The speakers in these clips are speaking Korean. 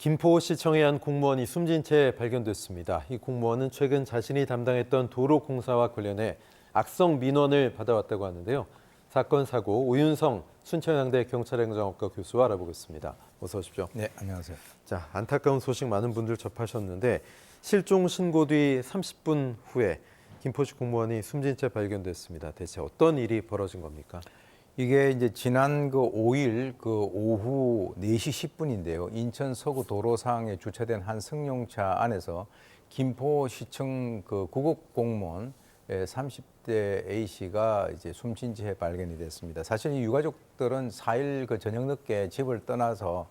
김포시청의 한 공무원이 숨진 채 발견됐습니다. 이 공무원은 최근 자신이 담당했던 도로공사와 관련해 악성 민원을 받아왔다고 하는데요. 사건 사고 오윤성 순천향대 경찰행정학과 교수와 알아보겠습니다. 어서 오십시오. 네, 안녕하세요. 자, 안타까운 소식 많은 분들 접하셨는데 실종 신고 뒤 30분 후에 김포시 공무원이 숨진 채 발견됐습니다. 대체 어떤 일이 벌어진 겁니까? 이게 이제 지난 그 5일 그 오후 4시 10분인데요. 인천 서구 도로상에 주차된 한 승용차 안에서 김포시청 그 구급 공무원 30대 A 씨가 이제 숨진 채 발견이 됐습니다. 사실 이 유가족들은 4일 그 저녁 늦게 집을 떠나서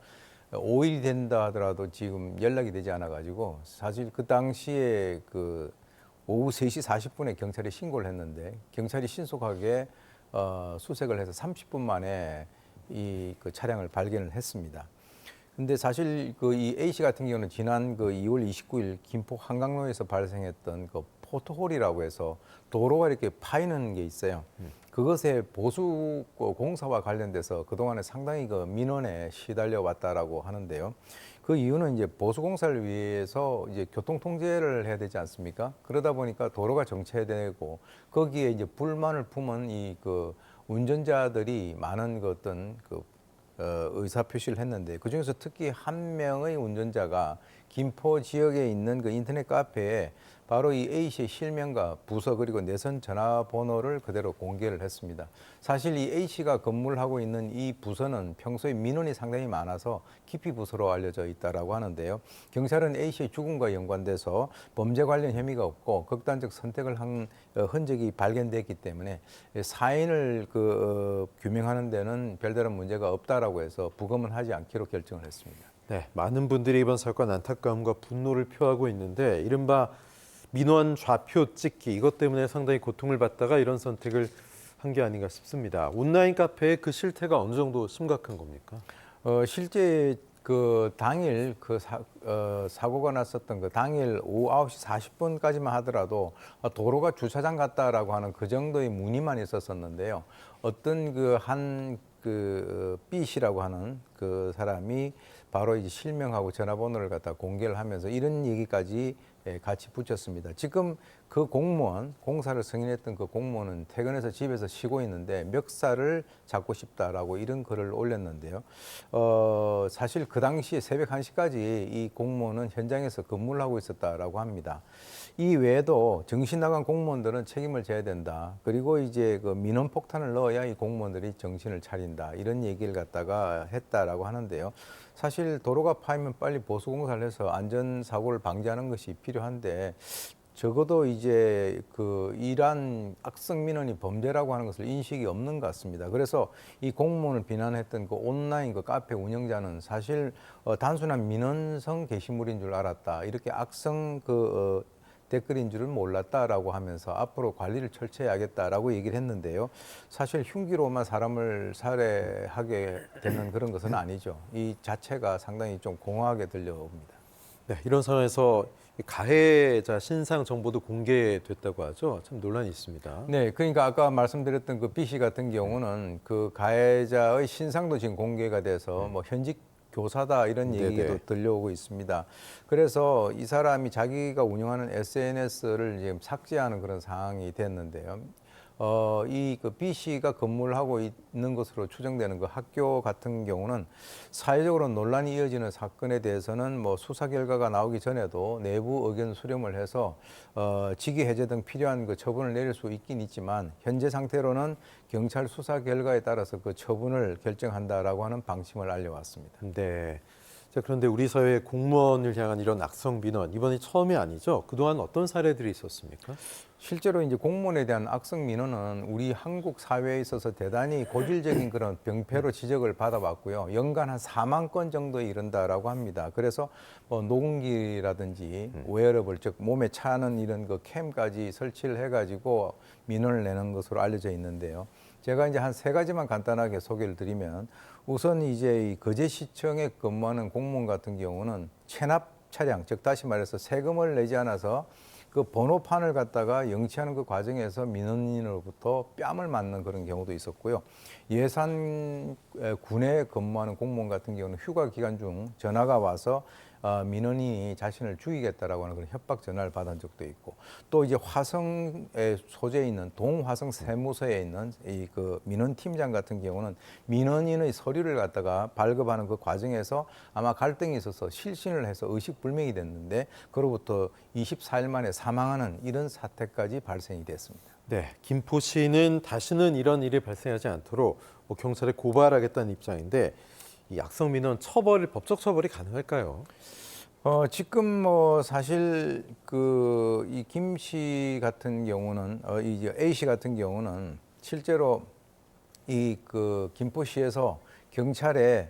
5일이 된다 하더라도 지금 연락이 되지 않아 가지고 사실 그 당시에 그 오후 3시 40분에 경찰에 신고를 했는데 경찰이 신속하게 수색을 해서 30분 만에 그 차량을 발견을 했습니다. 근데 사실 그 이 A 씨 같은 경우는 지난 그 2월 29일 김포 한강로에서 발생했던 그 포토홀이라고 해서 도로가 이렇게 파이는 게 있어요. 그것에 보수 공사와 관련돼서 그동안에 상당히 그 민원에 시달려 왔다라고 하는데요. 그 이유는 이제 보수 공사를 위해서 이제 교통 통제를 해야 되지 않습니까? 그러다 보니까 도로가 정체되고 거기에 이제 불만을 품은 이 그 운전자들이 많은 그 어떤 그 의사 표시를 했는데 그 중에서 특히 한 명의 운전자가 김포 지역에 있는 그 인터넷 카페에 바로 이 A 씨의 실명과 부서 그리고 내선 전화번호를 그대로 공개를 했습니다. 사실 이 A 씨가 근무를 하고 있는 이 부서는 평소에 민원이 상당히 많아서 기피 부서로 알려져 있다라고 하는데요. 경찰은 A 씨의 죽음과 연관돼서 범죄 관련 혐의가 없고 극단적 선택을 한 흔적이 발견됐기 때문에 사인을 규명하는 데는 별다른 문제가 없다라고 해서 부검은 하지 않기로 결정을 했습니다. 네, 많은 분들이 이번 사건 안타까움과 분노를 표하고 있는데 이른바 민원 좌표 찍기 이것 때문에 상당히 고통을 받다가 이런 선택을 한 게 아닌가 싶습니다. 온라인 카페의 그 실태가 어느 정도 심각한 겁니까? 실제 그 당일 사고가 났었던 그 당일 오후 9시 40분까지만 하더라도 도로가 주차장 같다라고 하는 그 정도의 문의만 있었었는데요. 어떤 B 씨라고 하는 그 사람이 바로 이제 실명하고 전화번호를 갖다 공개를 하면서 이런 얘기까지 같이 붙였습니다. 지금 그 공사를 승인했던 그 공무원은 퇴근해서 집에서 쉬고 있는데 멱살을 잡고 싶다라고 이런 글을 올렸는데요. 사실 그 당시에 새벽 1시까지 이 공무원은 현장에서 근무를 하고 있었다라고 합니다. 이 외에도 정신 나간 공무원들은 책임을 져야 된다. 그리고 이제 그 민원 폭탄을 넣어야 이 공무원들이 정신을 차린다. 이런 얘기를 갖다가 했다라고 하는데요. 사실 도로가 파이면 빨리 보수 공사를 해서 안전 사고를 방지하는 것이 필요한데 적어도 이제 이러한 악성 민원이 범죄라고 하는 것을 인식이 없는 것 같습니다. 그래서 이 공무원을 비난했던 그 온라인 그 카페 운영자는 사실 단순한 민원성 게시물인 줄 알았다. 이렇게 악성 댓글인 줄은 몰랐다라고 하면서 앞으로 관리를 철저해야겠다라고 얘기를 했는데요. 사실 흉기로만 사람을 살해하게 되는 그런 것은 아니죠. 이 자체가 상당히 좀 공허하게 들려옵니다. 네, 이런 상황에서 가해자 신상 정보도 공개됐다고 하죠. 참 논란이 있습니다. 네, 그러니까 아까 말씀드렸던 그 B 씨 같은 경우는 그 가해자의 신상도 지금 공개가 돼서 뭐 현직 교사다 이런 얘기도 네네. 들려오고 있습니다. 그래서 이 사람이 자기가 운영하는 SNS를 지금 삭제하는 그런 상황이 됐는데요. 그 B 씨가 근무를 하고 있는 것으로 추정되는 그 학교 같은 경우는 사회적으로 논란이 이어지는 사건에 대해서는 뭐 수사 결과가 나오기 전에도 내부 의견 수렴을 해서 직위 해제 등 필요한 그 처분을 내릴 수 있긴 있지만 현재 상태로는 경찰 수사 결과에 따라서 그 처분을 결정한다라고 하는 방침을 알려왔습니다. 네. 자, 그런데 우리 사회의 공무원을 향한 이런 악성 민원 이번이 처음이 아니죠? 그동안 어떤 사례들이 있었습니까? 실제로 이제 공무원에 대한 악성 민원은 우리 한국 사회에 있어서 대단히 고질적인 그런 병폐로 지적을 받아왔고요. 연간 한 4만 건 정도에 이른다라고 합니다. 그래서 뭐 녹음기라든지 웨어러블, 즉 몸에 차는 이런 그 캠까지 설치를 해가지고 민원을 내는 것으로 알려져 있는데요. 제가 이제 한 3가지만 간단하게 소개를 드리면 우선 이제 이 거제시청에 근무하는 공무원 같은 경우는 체납 차량, 즉 다시 말해서 세금을 내지 않아서 그 번호판을 갖다가 영치하는 그 과정에서 민원인으로부터 뺨을 맞는 그런 경우도 있었고요. 예산 군에 근무하는 공무원 같은 경우는 휴가 기간 중 전화가 와서 민원인이 자신을 죽이겠다라고 하는 그런 협박 전화를 받은 적도 있고, 또 이제 화성에 소재에 있는 동화성 세무서에 있는 이 그 민원팀장 같은 경우는 민원인의 서류를 갖다가 발급하는 그 과정에서 아마 갈등이 있어서 실신을 해서 의식불명이 됐는데 그로부터 24일 만에 사망하는 이런 사태까지 발생이 됐습니다. 네, 김포시는 다시는 이런 일이 발생하지 않도록 경찰에 고발하겠다는 입장인데 이 악성 민원 처벌이 법적 처벌이 가능할까요? 지금 뭐 사실 그 이 김 씨 같은 경우는 이제 A 씨 같은 경우는 실제로 이 그 김포시에서 경찰에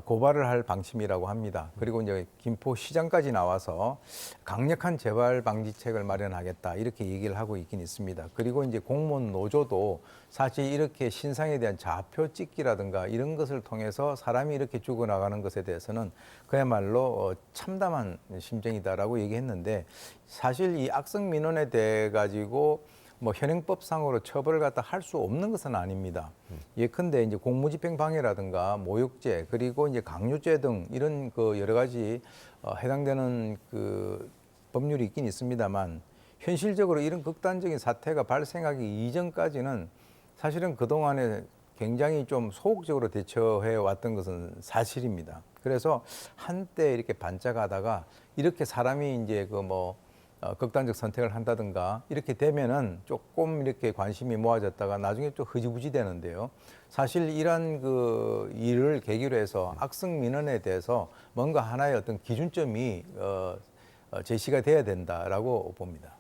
고발을 할 방침이라고 합니다. 그리고 이제 김포시장까지 나와서 강력한 재발 방지책을 마련하겠다 이렇게 얘기를 하고 있긴 있습니다. 그리고 이제 공무원 노조도 사실 이렇게 신상에 대한 좌표 찍기라든가 이런 것을 통해서 사람이 이렇게 죽어나가는 것에 대해서는 그야말로 참담한 심정이다라고 얘기했는데, 사실 이 악성 민원에 대해 가지고 뭐 현행법상으로 처벌을 갖다 할 수 없는 것은 아닙니다. 예컨대 이제 공무집행 방해라든가 모욕죄 그리고 이제 강요죄 등 이런 그 여러 가지 해당되는 그 법률이 있긴 있습니다만, 현실적으로 이런 극단적인 사태가 발생하기 이전까지는 사실은 그동안에 굉장히 좀 소극적으로 대처해 왔던 것은 사실입니다. 그래서 한때 이렇게 반짝하다가 이렇게 사람이 이제 극단적 선택을 한다든가 이렇게 되면은 조금 이렇게 관심이 모아졌다가 나중에 좀 흐지부지 되는데요. 사실 이러한 그 일을 계기로 해서 악성 민원에 대해서 뭔가 하나의 어떤 기준점이 제시가 돼야 된다라고 봅니다.